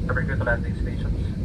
Cabin crew to landing stations.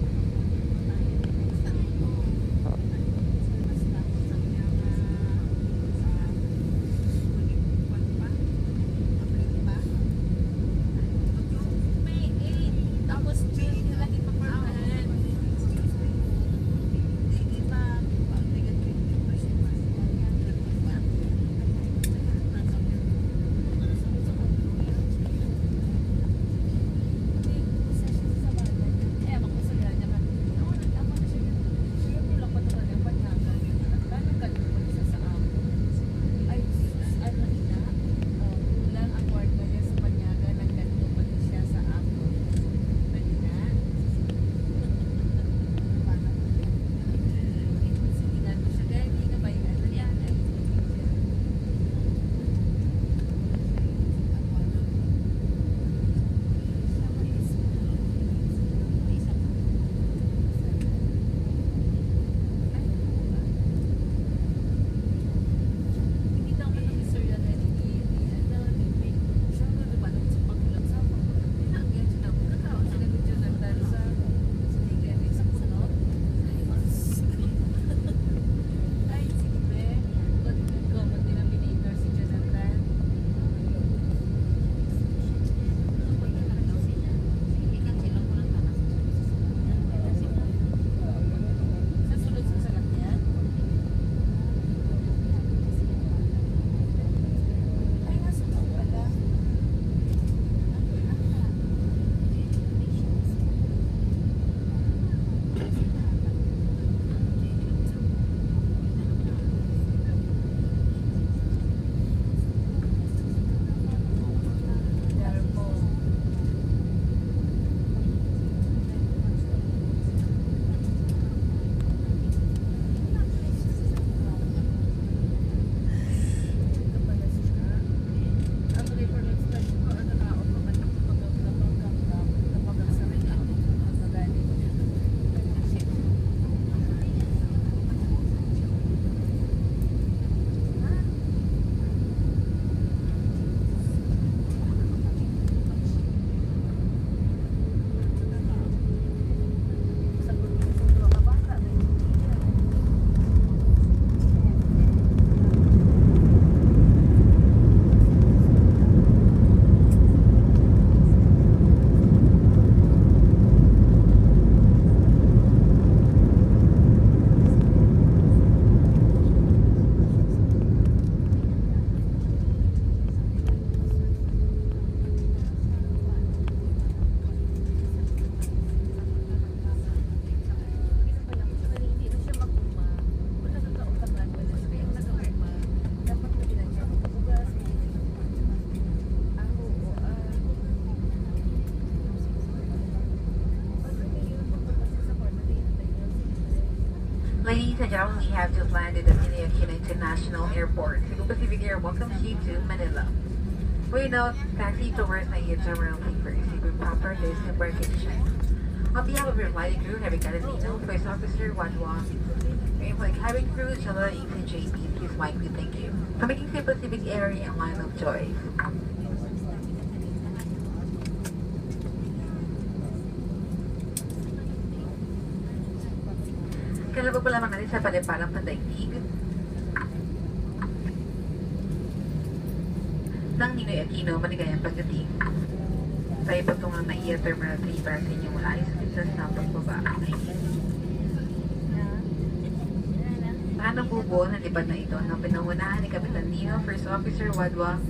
Ladies and gentlemen, we have just landed at Ninoy Aquino International Airport. Cebu Pacific Air welcomes you to Manila. We note, taxi towards Naiya Terminal for Cebu proper disembarkation. On behalf of your flight crew, Heavy Cadenino, First Officer Wadwa, and flight cabin crew, Chalala Inc. and JP, please mic we thank you for making Cebu Pacific Air a line of choice. Kalabog po lamang natin sa palipalang pandaigdig ng Ninoy Aquino, maligayang pagdating. Tayo patungang Naiya Terminal 3 para sa inyong malayos sa business na pagbaba. Paano po po nalipad na ito ng pinangunahan ni Kapitan Nino, First Officer Wadwa?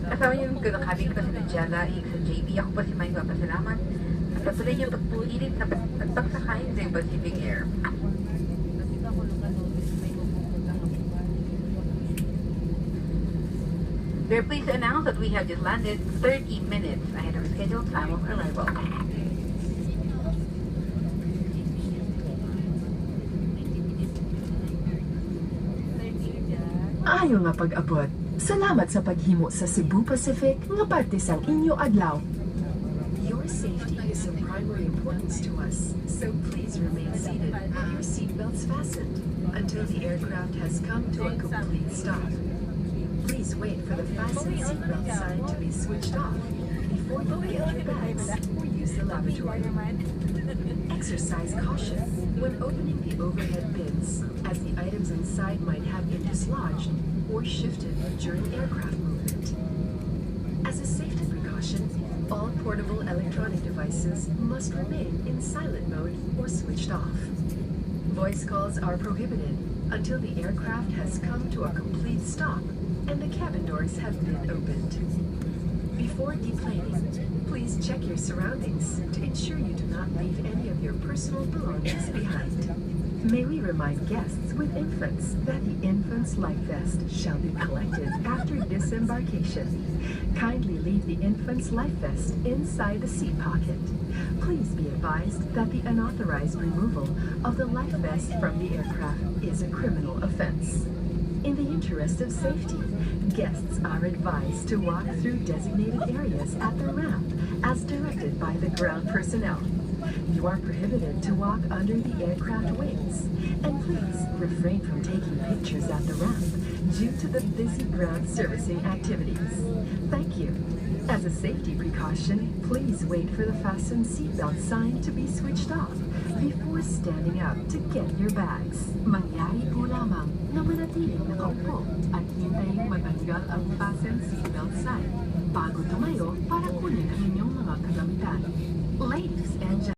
Kasama niyo yung kabing ko si Jella, X at JB. Ako po si Mike, papasalamat. Patuloy niyo pagpulilit sa pagsakay sa Pacific Air. We're pleased to announce that we have just landed 30 minutes ahead of scheduled time of arrival. Ayaw nga pag-abot. Salamat sa paghimo sa Cebu Pacific nga parte sang inyo adlaw. Your safety is of primary importance to us, so please remain seated with your seatbelts fastened until the aircraft has come to a complete stop. Please wait for the fasten seatbelt sign to be switched off before you get your bags or use the lavatory. Exercise caution when opening the overhead bins, as the items inside might have been dislodged or shifted during aircraft movement. As a safety precaution, all portable electronic devices must remain in silent mode or switched off. Voice calls are prohibited until the aircraft has come to a complete stop and the cabin doors have been opened. Before deplaning, please check your surroundings to ensure you do not leave any of your personal belongings behind. May we remind guests with infants that the infant's life vest shall be collected after disembarkation. Kindly leave the infant's life vest inside the seat pocket. Please be advised that the unauthorized removal of the life vest from the aircraft is a criminal offense. In the interest of safety, guests are advised to walk through designated areas at the ramp as directed by the ground personnel. You are prohibited to walk under the aircraft wings, and please refrain from taking pictures at the ramp due to the busy ground servicing activities. Thank you. As a safety precaution, please wait for the fasten seatbelt sign to be switched off before standing up to get your bags. Mangyari po lamang na manatiling nakaupo at hintayin matanggal ang fasten seatbelt sign bago tumayo para kunin ang inyong mga kagamitan. Ladies and gentlemen,